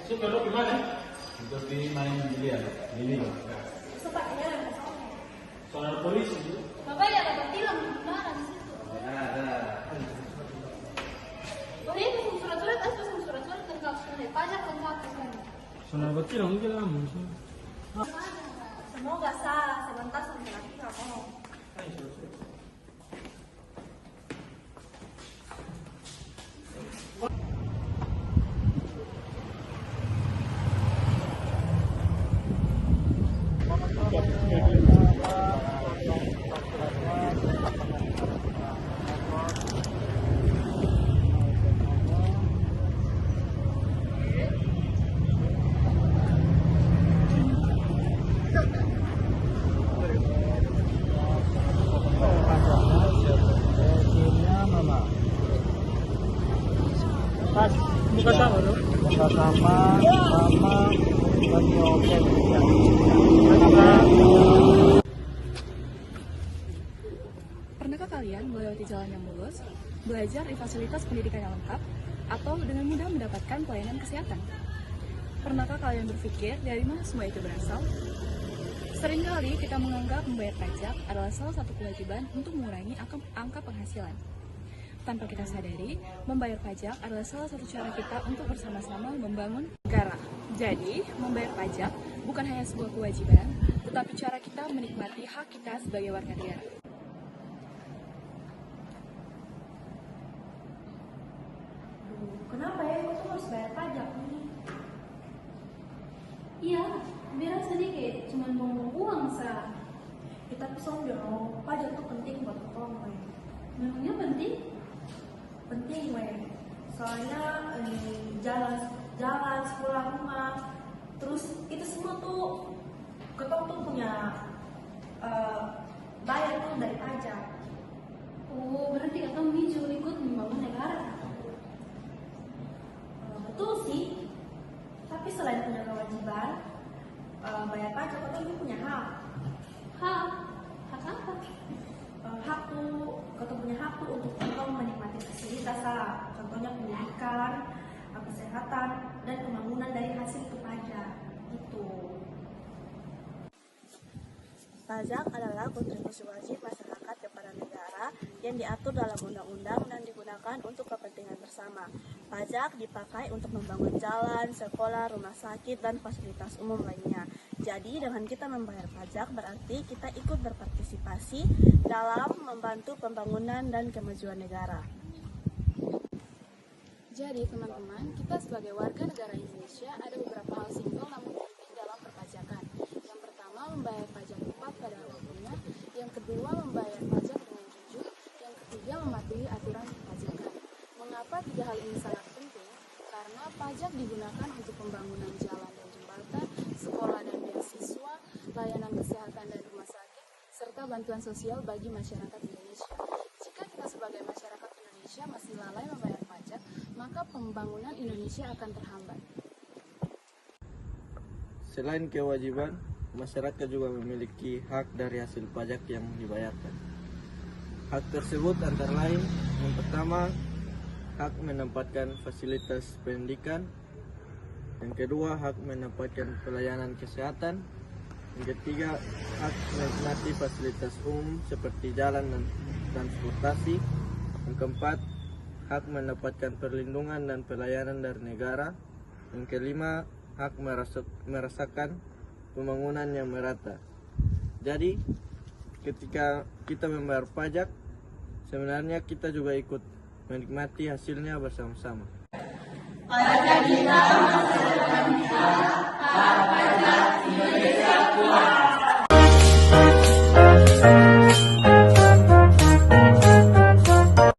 Suka lo gimana? Untuk main biliar, biliar. Sepatnya Soal polisi itu. Bapak ya dapat tilang gimana di situ? Ada. Oh ini pesan surat-surat, pesan surat-surat tentang sungai pajak dan hak kan? Sono bertilang mungkin lah musuh. Semoga salah sebentar sampai lagi kamu. Pas, buka sama dong. Buka sama menyobek. Pernahkah kalian melewati jalan yang mulus, belajar di fasilitas pendidikan yang lengkap, atau dengan mudah mendapatkan pelayanan kesehatan? Pernahkah kalian berpikir dari mana semua itu berasal? Seringkali kita menganggap membayar pajak adalah salah satu kewajiban untuk mengurangi angka penghasilan. Tanpa kita sadari, membayar pajak adalah salah satu cara kita untuk bersama-sama membangun negara. Jadi, membayar pajak bukan hanya sebuah kewajiban, tetapi cara kita menikmati hak kita sebagai warga negara. Kenapa ya? Kok tuh harus bayar pajak nih? Iya, biar sedikit, cuma buang uang sah. Kita bisa bilang pajak tuh penting buat orang. Memangnya penting? Penting weh. Soalnya jalan sekolah rumah, terus itu semua tuh ketong tuh punya bayar tuh dari pajak. Oh, berarti ketong miju ikut membangun negara. Betul sih, tapi selain punya kewajiban bayar pajak, kita juga punya hak. Hak? Hak apa? Hak tuh, kita punya hak tuh untuk kita menikmati fasilitas lah. Contohnya pendidikan, kesehatan, dan pembangunan dari hasil itu pajak. Gitu. Pajak adalah kontribusi wajib masyarakat kepada negara yang diatur dalam undang-undang dan digunakan untuk kepentingan bersama. Pajak dipakai untuk membangun jalan, sekolah, rumah sakit, dan fasilitas umum lainnya. Jadi dengan kita membayar pajak berarti kita ikut berpartisipasi dalam membantu pembangunan dan kemajuan negara. Jadi teman-teman, kita sebagai warga negara Indonesia ada beberapa hal simpel namun penting dalam perpajakan. Yang pertama, membayar pajak tepat pada waktunya. Yang kedua, membayar pajak dengan jujur. Yang ketiga, mematuhi aturan perpajakan. Mengapa tiga hal ini sangat penting? Karena pajak digunakan untuk pembangunan jalan dan jembatan, sekolah dan beasiswa, layanan kesehatan dan rumah sakit, serta bantuan sosial bagi masyarakat Indonesia. Jika kita sebagai masyarakat Indonesia masih lalai membayar pajak, maka pembangunan Indonesia akan terhambat. Selain kewajiban, masyarakat juga memiliki hak dari hasil pajak yang dibayarkan. Hak tersebut antara lain, yang pertama, hak mendapatkan fasilitas pendidikan. Yang kedua, hak mendapatkan pelayanan kesehatan. Yang ketiga, hak menikmati fasilitas umum seperti jalan dan transportasi. Yang keempat, hak mendapatkan perlindungan dan pelayanan dari negara. Yang kelima, hak merasakan pembangunan yang merata. Jadi, ketika kita membayar pajak, sebenarnya kita juga ikut menikmati hasilnya bersama-sama. Pajak kita, masyarakat kita,